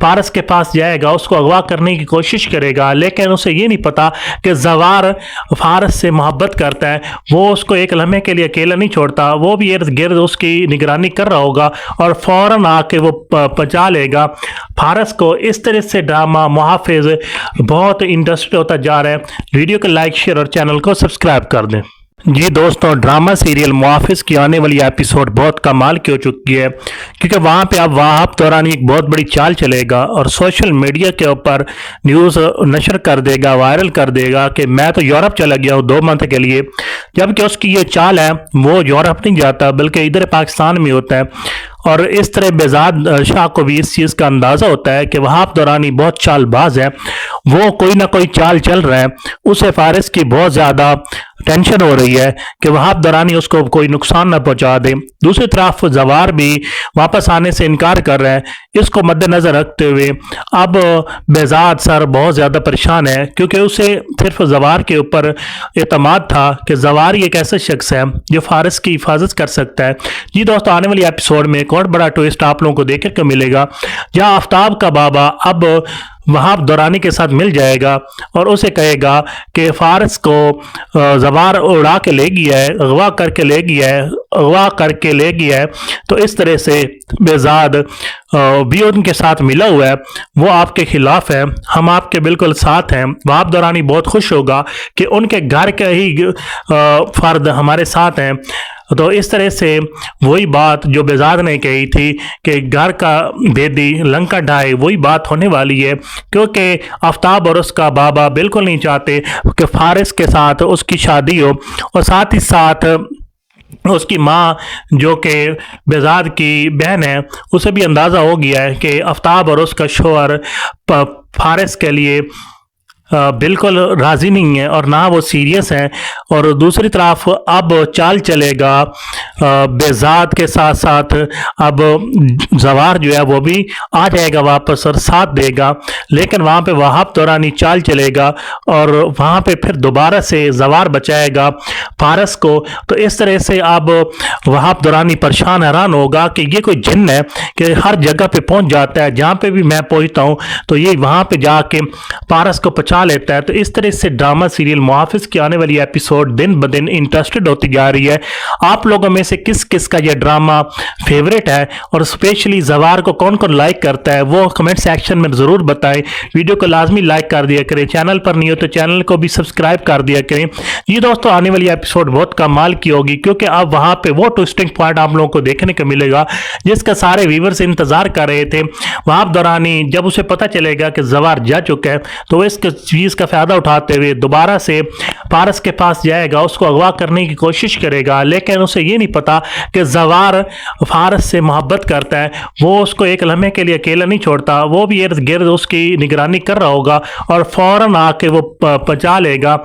Speaker 5: फारस के पास जाएगा, उसको अगवा करने की कोशिश करेगा। लेकिन उसे ये नहीं पता कि जवार फारस से मोहब्बत करता है, वो उसको एक लम्हे के लिए अकेला नहीं छोड़ता, वो भी इर्द गिर्द उसकी निगरानी कर रहा होगा और फौरन आके वो पचा लेगा फारस को। इस तरह से ड्रामा मुहाफिज बहुत इंटरेस्टेड होता जा रहा है। वीडियो को लाइक शेयर और चैनल को सब्सक्राइब कर दें। जी दोस्तों, ड्रामा सीरियल मुआफिज की आने वाली एपिसोड बहुत कमाल की हो चुकी है, क्योंकि वहाँ पे अब वहाब दौरानी एक बहुत बड़ी चाल चलेगा और सोशल मीडिया के ऊपर न्यूज़ नशर कर देगा, वायरल कर देगा कि मैं तो यूरोप चला गया हूँ 2 मंथ के लिए। जबकि उसकी ये चाल है, वो यूरोप नहीं जाता बल्कि इधर पाकिस्तान में होता है। और इस तरह बेजाद शाह को भी इस चीज़ का अंदाज़ा होता है कि वहाब दौरानी बहुत चालबाज है, वो कोई ना कोई चाल चल रहा है। उसे फारिस की बहुत ज़्यादा टेंशन हो रही है कि वहाब दौरानी उसको कोई नुकसान न पहुंचा दे। दूसरी तरफ जवार भी वापस आने से इनकार कर रहा है। इसको मद्देनजर रखते हुए अब बेजाद सर बहुत ज़्यादा परेशान है, क्योंकि उसे सिर्फ जवार के ऊपर एतमाद था कि जवार एक ऐसा शख्स है जो फारिस की हिफाजत कर सकता है। जी दोस्तों, आने वाली एपिसोड में एक और बड़ा ट्विस्ट आप लोगों को देखने को मिलेगा, जहां आफ्ताब का बाबा अब वहाब दौरानी के साथ मिल जाएगा और उसे कहेगा कि फारस को जवार उड़ा के ले गया है, अगवा करके ले गया है, अगवा करके ले गया है। तो इस तरह से बेजाद भी उनके साथ मिला हुआ है, वो आपके खिलाफ है, हम आपके बिल्कुल साथ हैं। वहाब दौरानी बहुत खुश होगा कि उनके घर के ही फर्द हमारे साथ हैं। तो इस तरह से वही बात जो बेजाद ने कही थी कि घर का बेदी लंका ढाए, वही बात होने वाली है, क्योंकि आफ्ताब और उसका बाबा बिल्कुल नहीं चाहते कि फारिस के साथ उसकी शादी हो। और साथ ही साथ उसकी माँ जो कि बेजाद की बहन है, उसे भी अंदाज़ा हो गया है कि आफ्ताब और उसका शोहर फारिस के लिए बिल्कुल राजी नहीं है और ना वो सीरियस हैं। और दूसरी तरफ अब चाल चलेगा बेजाद के साथ साथ अब जवार जो है वो भी आ जाएगा वापस और साथ देगा, लेकिन वहाँ पे वहाब दौरानी चाल चलेगा और वहाँ पे फिर दोबारा से जवार बचाएगा फारस को। तो इस तरह से अब वहाब दौरानी परेशान हैरान होगा कि ये कोई जिन्न है कि हर जगह पे पहुंच जाता है, जहाँ पे भी मैं पहुंचता हूँ तो ये वहाँ पे जाके पारस को पचा लेता है। तो इस तरह से ड्रामा सीरियल मुहाफिज की आने वाली एपिसोड दिन ब दिन इंटरेस्टेड होती जा रही है। आप लोगों में से किस किस का यह ड्रामा फेवरेट है और स्पेशली जवार को कौन कौन लाइक करता है वो कमेंट सेक्शन में ज़रूर बताएं। वीडियो को लाजमी लाइक कर दिया करें, चैनल पर नहीं हो तो चैनल को भी सब्सक्राइब कर दिया करें। ये दोस्तों आने वाली एपिसोड बहुत कमाल की होगी, क्योंकि अब वहाँ पे वो ट्विस्टिंग पॉइंट आप लोगों को देखने को मिलेगा जिसका सारे व्यूवर्स इंतजार कर रहे थे। वहाब दौरानी जब उसे पता चलेगा कि जवार जा चुका है तो इस चीज का फायदा उठाते हुए दोबारा से पारस के पास जाएगा, उसको अगवा करने की कोशिश करेगा, लेकिन उसे ये नहीं पता कि जवार फारस से मोहब्बत करता है। वो उसको एक लम्हे के लिए अकेला नहीं छोड़ता, वो भी इर्द गिर्द उसकी निगरानी कर रहा होगा और फौरन आके वो पचा लेगा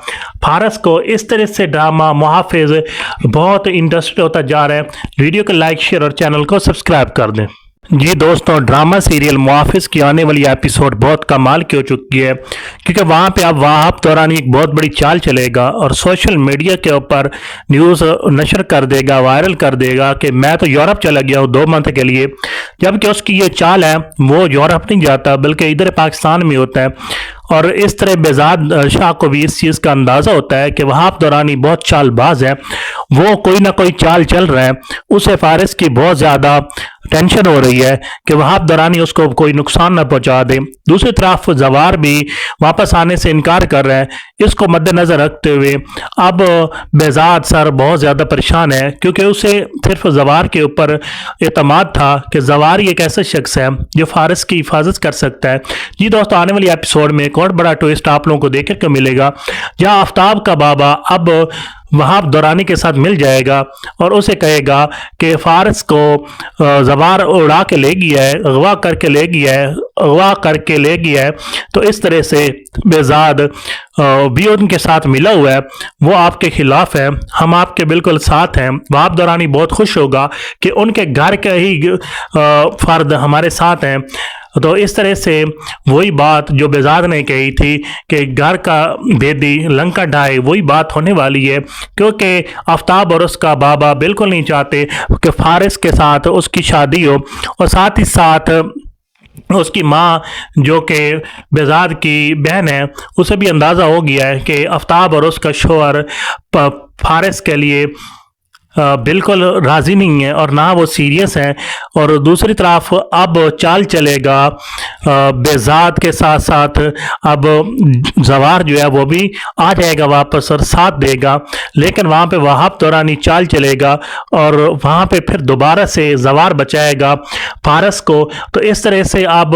Speaker 5: फारस को। इस तरह से ड्रामा मुहाफिज बहुत इंटरेस्टेड होता जा रहा है। वीडियो को लाइक शेयर और चैनल को सब्सक्राइब कर दें। जी दोस्तों, ड्रामा सीरियल मुहाफिज की आने वाली एपिसोड बहुत कमाल की हो चुकी है, क्योंकि वहाँ पे अब वहाब दौरानी एक बहुत बड़ी चाल चलेगा और सोशल मीडिया के ऊपर न्यूज़ नशर कर देगा, वायरल कर देगा कि मैं तो यूरोप चला गया हूँ 2 मंथ के लिए, जबकि उसकी ये चाल है वो यूरोप नहीं जाता बल्कि इधर पाकिस्तान में होता है। और इस तरह बेजाद शाह को भी इस चीज़ का अंदाज़ा होता है कि वहाब दौरानी बहुत चालबाज है, वो कोई ना कोई चाल चल रहा है। उसे फारिस की बहुत ज़्यादा टेंशन हो रही है कि वहाब दौरानी उसको कोई नुकसान न पहुंचा दे। दूसरी तरफ जवार भी वापस आने से इनकार कर रहा है। इसको मद्देनजर रखते हुए अब बेजाद सर बहुत ज़्यादा परेशान है, क्योंकि उसे सिर्फ जवार के ऊपर एतमाद था कि जवार एक ऐसा शख्स है जो फारिस की हिफाजत कर सकता है। जी दोस्तों, आने वाली एपिसोड में एक और बड़ा ट्विस्ट आप लोगों को देखने को मिलेगा, जहां आफ्ताब का बाबा अब वहाब दौरानी के साथ मिल जाएगा और उसे कहेगा कि फारस को जवार उड़ा के ले गया है, अगवा करके ले गया है, अगवा करके ले गया है। तो इस तरह से बेजाद भी उनके साथ मिला हुआ है, वो आपके खिलाफ है, हम आपके बिल्कुल साथ हैं। वहाब दौरानी बहुत खुश होगा कि उनके घर के ही फर्द हमारे साथ हैं। तो इस तरह से वही बात जो बेजाद ने कही थी कि घर का बेदी लंका ढाए, वही बात होने वाली है, क्योंकि आफ्ताब और उसका बाबा बिल्कुल नहीं चाहते कि फारिस के साथ उसकी शादी हो, और साथ ही साथ उसकी माँ जो कि बेजाद की बहन है उसे भी अंदाज़ा हो गया है कि आफ्ताब और उसका शोहर फारिस के लिए बिल्कुल राजी नहीं है और ना वो सीरियस हैं। और दूसरी तरफ अब चाल चलेगा बेजाद के साथ साथ अब जवार जो है वो भी आ जाएगा वापस और साथ देगा, लेकिन वहाँ पे वहाब दौरानी चाल चलेगा और वहाँ पे फिर दोबारा से जवार बचाएगा फारस को। तो इस तरह से अब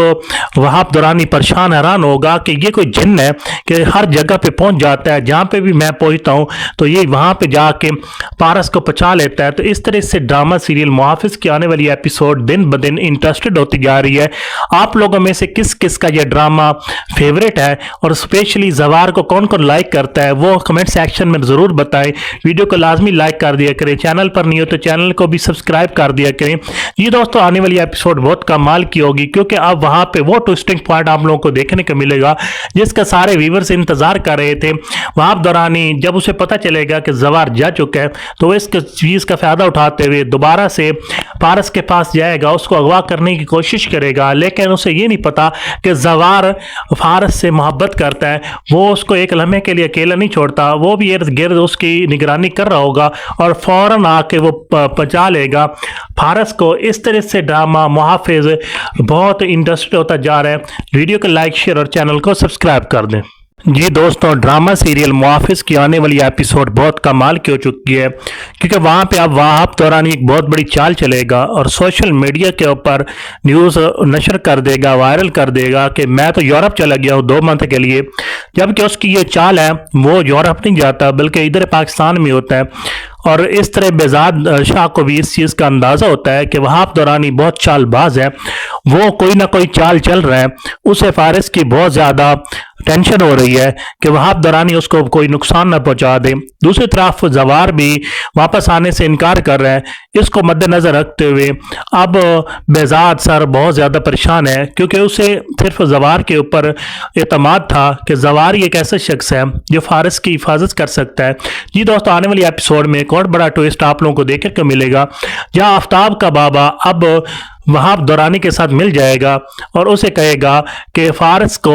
Speaker 5: वहाब दौरानी परेशान हैरान होगा कि ये कोई जिन्न है कि हर जगह पे पहुँच जाता है, जहाँ पे भी मैं पहुँचता हूँ तो ये वहाँ पे जाके पारस को पचा लेता है। तो इस तरह से ड्रामा सीरियल मुहाफिज की आने वाली एपिसोड दिन ब दिन इंटरेस्टेड होती जा रही है। आप लोगों में से किस किस का यह ड्रामा फेवरेट है और स्पेशली जवार को कौन कौन लाइक करता है वो कमेंट सेक्शन में ज़रूर बताएं। वीडियो को लाजमी लाइक कर दिया करें, चैनल पर नहीं हो तो चैनल को भी सब्सक्राइब कर दिया करें। ये दोस्तों आने वाली एपिसोड बहुत कमाल की होगी, क्योंकि अब वहाँ पे वो ट्विस्टिंग पॉइंट आप लोगों को देखने को मिलेगा जिसका सारे व्यूवर्स इंतजार कर रहे थे। वहाब दौरानी जब उसे पता चलेगा कि जवार जा चुका है तो इस चीज़ का फायदा उठाते हुए दोबारा से पारस के पास जाएगा, उसको अगवा करने की कोशिश करेगा, लेकिन उसे ये नहीं पता कि जवार फारस से मोहब्बत करता है। वो उसको एक लम्हे के लिए अकेला नहीं छोड़ता, वो भी इर्द गिर्द उसकी निगरानी कर रहा होगा और फौरन आके वो पचा लेगा फारस को। इस तरह से ड्रामा मुहाफिज बहुत इंटरेस्टेड होता जा रहा है। वीडियो को लाइक शेयर और चैनल को सब्सक्राइब कर दें। जी दोस्तों, ड्रामा सीरियल मुहाफिज की आने वाली एपिसोड बहुत कमाल की हो चुकी है, क्योंकि वहाँ पे अब वहाब दौरानी एक बहुत बड़ी चाल चलेगा और सोशल मीडिया के ऊपर न्यूज़ नशर कर देगा, वायरल कर देगा कि मैं तो यूरोप चला गया हूँ 2 मंथ के लिए, जबकि उसकी ये चाल है वो यूरोप नहीं जाता बल्कि इधर पाकिस्तान में होता है। और इस तरह बेजाद शाह को भी इस चीज़ का अंदाज़ा होता है कि वहाब दौरानी बहुत चालबाज है, वो कोई ना कोई चाल चल रहा है। उसे फारिस की बहुत ज़्यादा टेंशन हो रही है कि वहाब दौरानी उसको कोई नुकसान न पहुंचा दे। दूसरी तरफ जवार भी वापस आने से इनकार कर रहा है। इसको मद्देनजर रखते हुए अब बेजाद सर बहुत ज़्यादा परेशान है, क्योंकि उसे सिर्फ जवार के ऊपर एतमाद था कि जवार एक ऐसा शख्स है जो फारिस की हिफाजत कर सकता है। जी दोस्तों, आने वाली एपिसोड में एक और बड़ा ट्विस्ट आप लोगों को देखने को मिलेगा, जहां आफ्ताब का बाबा अब वहाब दौरानी के साथ मिल जाएगा और उसे कहेगा कि फारिस को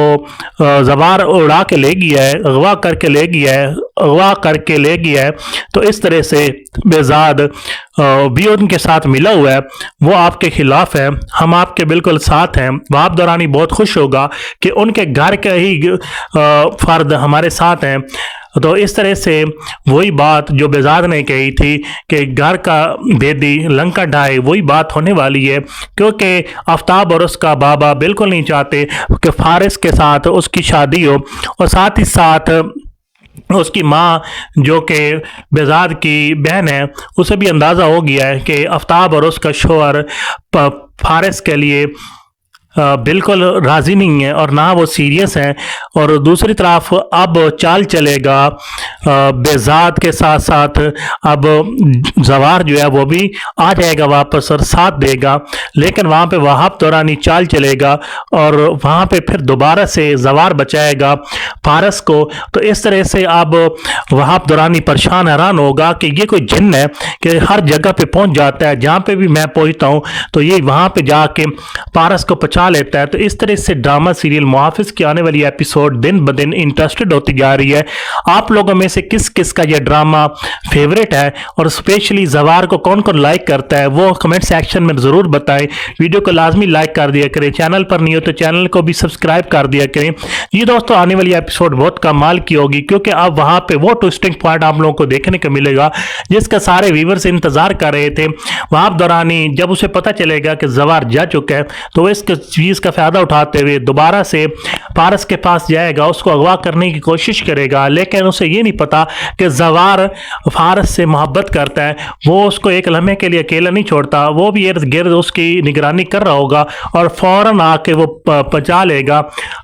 Speaker 5: जवार उड़ा के ले गया है, अगवा करके ले गया है, अगवा करके ले गया है। तो इस तरह से बेजाद भी उनके साथ मिला हुआ है, वो आपके खिलाफ है, हम आपके बिल्कुल साथ हैं। वहाब दौरानी बहुत खुश होगा कि उनके घर के ही फर्द हमारे साथ हैं। तो इस तरह से वही बात जो बेजाद ने कही थी कि घर का बेदी लंका ढाए, वही बात होने वाली है, क्योंकि आफ्ताब और उसका बाबा बिल्कुल नहीं चाहते कि फारिस के साथ उसकी शादी हो, और साथ ही साथ उसकी माँ जो कि बेजाद की बहन है, उसे भी अंदाज़ा हो गया है कि आफ्ताब और उसका शोहर फारिस के लिए बिल्कुल राज़ी नहीं है और ना वो सीरियस है। और दूसरी तरफ अब चाल चलेगा बेजाद के साथ साथ अब जवार जो है वो भी आ जाएगा वापस और साथ देगा, लेकिन वहाँ पे वहाब दौरानी चाल चलेगा और वहाँ पे फिर दोबारा से जवार बचाएगा फारस को। तो इस तरह से अब वहाब दौरानी परेशान हैरान होगा कि ये कोई जिन्न है कि हर जगह पे पहुँच जाता है, जहाँ पे भी मैं पहुँचता हूँ तो ये वहाँ पे जाके फारस को पचा लेता है। तो इस तरह से ड्रामा सीरियल मुहाफिज की आने वाली एपिसोड दिन ब दिन इंटरेस्टेड होती जा रही है। आप लोगों में से किस किस का यह ड्रामा फेवरेट है और स्पेशली जवार को कौन कौन लाइक करता है, वो कमेंट सेक्शन में ज़रूर बताएं। वीडियो को लाजमी लाइक कर दिया करें, चैनल पर नहीं हो तो चैनल को भी सब्सक्राइब कर दिया करें। ये दोस्तों, आने वाली एपिसोड बहुत कमाल की होगी, क्योंकि अब वहाँ पे वो ट्विस्टिंग पॉइंट आप लोगों को देखने को मिलेगा जिसका सारे व्यूवर्स इंतजार कर रहे थे। वहाब दौरानी जब उसे पता चलेगा कि जवार जा चुका है तो इस चीज़ का फायदा उठाते हुए दोबारा से फारस के पास जाएगा, उसको अगवा करने की कोशिश करेगा, लेकिन उसे ये नहीं पता कि जवार फारस से मोहब्बत करता है। वो उसको एक लम्हे के लिए अकेला नहीं छोड़ता, वो भी इर्द गिर्द उसकी निगरानी कर रहा होगा और फौरन आके वो पचा लेगा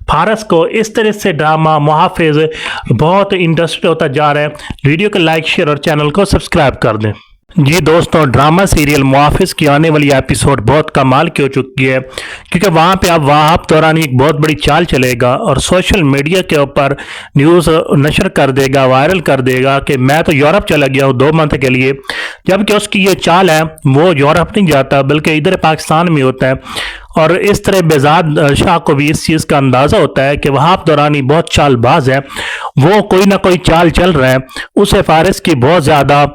Speaker 5: फारस को। इस तरह से ड्रामा मुहाफिज बहुत इंटरेस्टेड होता जा रहा है। वीडियो को लाइक शेयर और चैनल को सब्सक्राइब कर दें। जी दोस्तों, ड्रामा सीरियल मुहाफिज की आने वाली एपिसोड बहुत कमाल की हो चुकी है, क्योंकि वहाँ पे अब वहाब दौरानी एक बहुत बड़ी चाल चलेगा और सोशल मीडिया के ऊपर न्यूज़ नशर कर देगा, वायरल कर देगा कि मैं तो यूरोप चला गया हूँ 2 मंथ के लिए, जबकि उसकी ये चाल है वो यूरोप नहीं जाता बल्कि इधर पाकिस्तान में होता है। और इस तरह बेजाद शाह को भी इस चीज़ का अंदाज़ा होता है कि वहाब दौरानी बहुत चालबाज है, वो कोई ना कोई चाल चल रहा है। उसे फारिस की बहुत ज़्यादा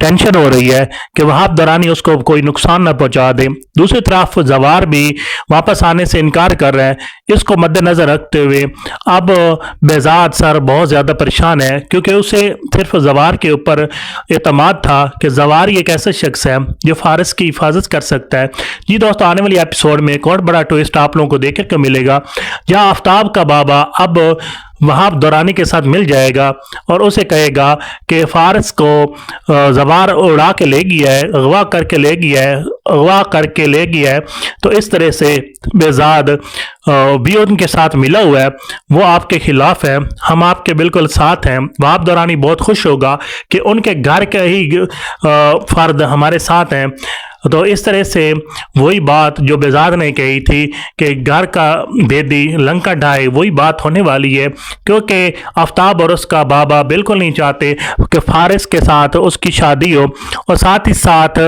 Speaker 5: टेंशन हो रही है कि वहाब दौरानी उसको कोई नुकसान न पहुंचा दे। दूसरी तरफ जवार भी वापस आने से इनकार कर रहा है। इसको मद्देनजर रखते हुए अब बेजाद सर बहुत ज़्यादा परेशान है, क्योंकि उसे सिर्फ जवार के ऊपर एतमाद था कि जवार एक ऐसा शख्स है जो फारिस की हिफाजत कर सकता है। जी दोस्तों, आने वाली एपिसोड में एक और बड़ा ट्विस्ट आप लोगों को देखने को मिलेगा, जहां आफ्ताब का बाबा अब वहाब दौरानी के साथ मिल जाएगा और उसे कहेगा कि फारस को जवार उड़ा के ले गया है, अगवा करके ले गया है, अगवा करके ले गया है। तो इस तरह से बेजाद भी उनके साथ मिला हुआ है, वो आपके खिलाफ है, हम आपके बिल्कुल साथ हैं। वहाब दौरानी बहुत खुश होगा कि उनके घर के ही फर्द हमारे साथ हैं। तो इस तरह से वही बात जो बेजाद ने कही थी कि घर का बेदी लंका ढाए, वही बात होने वाली है, क्योंकि आफ्ताब और उसका बाबा बिल्कुल नहीं चाहते कि फारिस के साथ उसकी शादी हो, और साथ ही साथ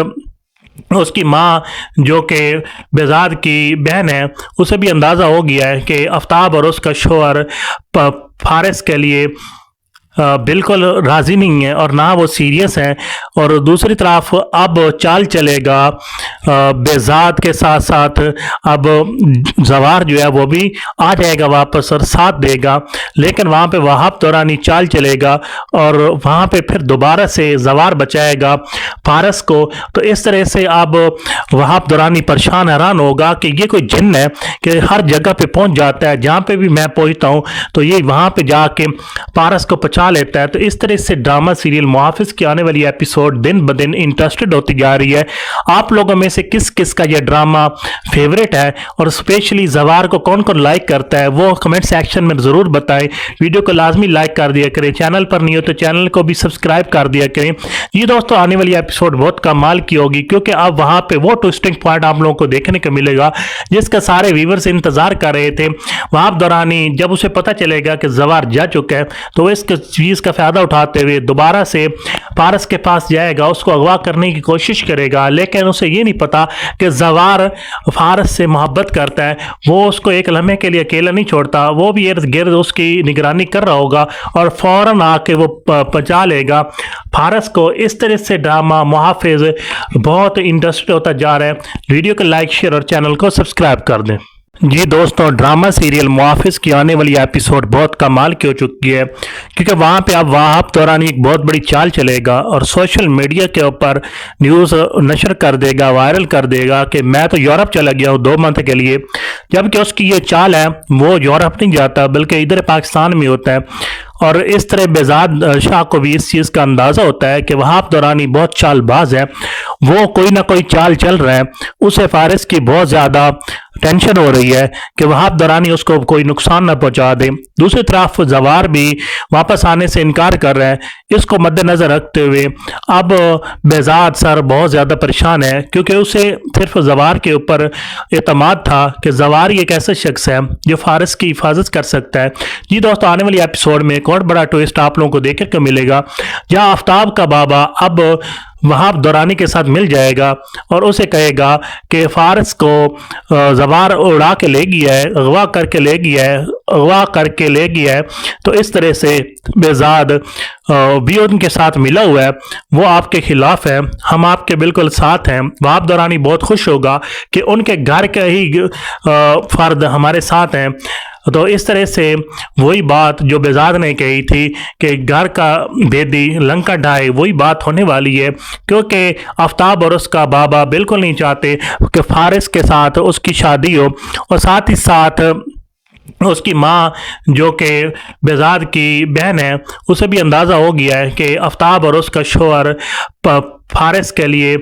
Speaker 5: उसकी माँ जो कि बेजाद की बहन है, उसे भी अंदाज़ा हो गया है कि आफ्ताब और उसका शोहर फारिस के लिए बिल्कुल राज़ी नहीं है और ना वो सीरियस है। और दूसरी तरफ अब चाल चलेगा बेजाद के साथ साथ अब जवार जो है वो भी आ जाएगा वापस और साथ देगा, लेकिन वहाँ पे वहाब दौरानी चाल चलेगा और वहाँ पे फिर दोबारा से जवार बचाएगा फारस को। तो इस तरह से अब वहाब दौरानी परेशान हैरान होगा कि ये कोई जिन्न है कि हर जगह पे पहुँच जाता है, जहाँ पे भी मैं पहुँचता हूँ तो ये वहाँ पे जाके फारस को पचा पचा लेता है। तो इस तरह से ड्रामा सीरियल मुहाफिज की आने वाली एपिसोड दिन ब दिन इंटरेस्टेड होती जा रही है। आप लोगों में से किस किस का यह ड्रामा फेवरेट है और स्पेशली जवार को कौन कौन लाइक करता है वो कमेंट सेक्शन में ज़रूर बताएं। वीडियो को लाजमी लाइक कर दिया करें, चैनल पर नहीं हो तो चैनल को भी सब्सक्राइब कर दिया करें। ये दोस्तों आने वाली एपिसोड बहुत कमाल की होगी, क्योंकि अब वहां पे वो ट्विस्टिंग पॉइंट आप लोगों को देखने को मिलेगा जिसका सारे व्यूवर्स इंतजार कर रहे थे। वहां दौरानी जब उसे पता चलेगा कि जवार जा चुका है तो वो इस चीज का फायदा उठाते हुए दोबारा से पारस के पास जाएगा, उसको अगवा करने की कोशिश करेगा। लेकिन उसे ये नहीं पता कि जवार फारस से मोहब्बत करता है, वो उसको एक लम्हे के लिए अकेला नहीं छोड़ता, वो भी इर्द गिर्द उसकी निगरानी कर रहा होगा और फौरन आके वो पचा लेगा फारस को। इस तरह से ड्रामा मुहाफिज बहुत इंटरेस्टेड होता जा रहा है। वीडियो को लाइक शेयर और चैनल को सब्सक्राइब कर दें। जी दोस्तों, ड्रामा सीरियल मुहाफिज की आने वाली एपिसोड बहुत कमाल की हो चुकी है, क्योंकि वहाँ पे अब वहाब दौरानी एक बहुत बड़ी चाल चलेगा और सोशल मीडिया के ऊपर न्यूज़ नशर कर देगा, वायरल कर देगा कि मैं तो यूरोप चला गया हूँ 2 मंथ के लिए, जबकि उसकी ये चाल है वो यूरोप नहीं जाता बल्कि इधर पाकिस्तान में होता है। और इस तरह बेजाद शाह को भी इस चीज़ का अंदाज़ा होता है कि वहाब दौरानी बहुत चालबाज है, वो कोई ना कोई चाल चल रहा है। उसे फारिस की बहुत ज़्यादा टेंशन हो रही है कि वहाब दौरानी उसको कोई नुकसान न पहुंचा दे। दूसरी तरफ जवार भी वापस आने से इनकार कर रहा है। इसको मद्देनजर रखते हुए अब बेजाद सर बहुत ज़्यादा परेशान है, क्योंकि उसे सिर्फ जवार के ऊपर एतमाद था कि जवार एक ऐसा शख्स है जो फारिस की हिफाजत कर सकता है। जी दोस्तों, आने वाली एपिसोड में एक और बड़ा ट्विस्ट आप लोगों को देखने को मिलेगा, जहां आफ्ताब का बाबा अब वहाब दौरानी के साथ मिल जाएगा और उसे कहेगा कि फारस को जवार उड़ा के ले गया है, अगवा करके ले गया है। तो इस तरह से बेजाद भी उनके साथ मिला हुआ है, वो आपके खिलाफ है, हम आपके बिल्कुल साथ हैं। वहाब दौरानी बहुत खुश होगा कि उनके घर के ही फर्द हमारे साथ हैं। तो इस तरह से वही बात जो बेजाद ने कही थी कि घर का बेदी लंका ढाए, वही बात होने वाली है, क्योंकि आफ्ताब और उसका बाबा बिल्कुल नहीं चाहते कि फारिस के साथ उसकी शादी हो, और साथ ही साथ उसकी माँ जो कि बेजाद की बहन है उसे भी अंदाज़ा हो गया है कि आफ्ताब और उसका शोहर फारिस के लिए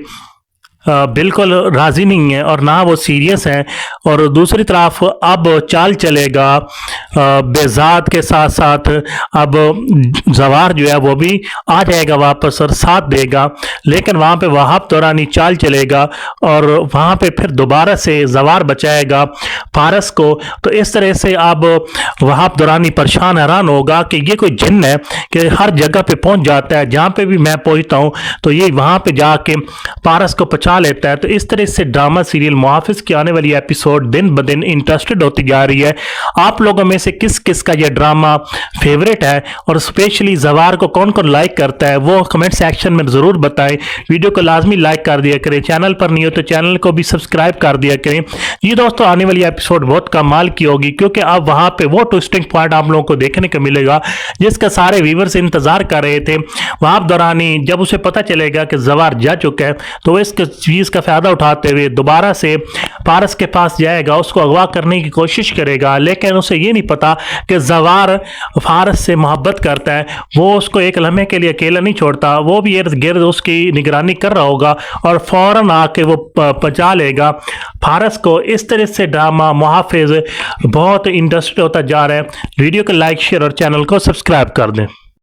Speaker 5: बिल्कुल राज़ी नहीं है और ना वो सीरियस है। और दूसरी तरफ अब चाल चलेगा बेजाद के साथ साथ अब जवार जो है वो भी आ जाएगा वापस और साथ देगा, लेकिन वहाँ पे वहाब दौरानी चाल चलेगा और वहाँ पे फिर दोबारा से जवार बचाएगा फारस को। तो इस तरह से अब वहाब दौरानी परेशान हैरान होगा कि ये कोई जिन्न है कि हर जगह पे पहुँच जाता है, जहाँ पे भी मैं पहुँचता हूँ तो ये वहाँ पे जाके फारस को पचा लेता है। तो इस तरह से ड्रामा सीरियल मुहाफिज की आने वाली एपिसोड दिन ब दिन इंटरेस्टेड होती जा रही है। आप लोगों में से किस किस का यह ड्रामा फेवरेट है और स्पेशली जवार को कौन कौन लाइक करता है वो कमेंट सेक्शन में ज़रूर बताएं। वीडियो को लाजमी लाइक कर दिया करें, चैनल पर नहीं हो तो चैनल को भी सब्सक्राइब कर दिया करें। ये दोस्तों आने वाली एपिसोड बहुत कमाल की होगी, क्योंकि अब वहाँ पे वो ट्विस्टिंग पॉइंट आप लोगों को देखने को मिलेगा जिसका सारे व्यूवर्स इंतजार कर रहे थे। वहाब दौरानी जब उसे पता चलेगा कि जवार जा चुका है तो वो इस चीज़ का फायदा उठाते हुए दोबारा से पारस के पास जाएगा, उसको अगवा करने की कोशिश करेगा। लेकिन उसे ये नहीं पता कि जवार फारस से मोहब्बत करता है, वो उसको एक लम्हे के लिए अकेला नहीं छोड़ता, वो भी इर्द गिर्द उसकी निगरानी कर रहा होगा और फौरन आके वो पचा लेगा फारस को। इस तरह से ड्रामा मुहाफिज बहुत इंटरेस्टेड होता जा रहा है। वीडियो को लाइक शेयर और चैनल को सब्सक्राइब कर दें।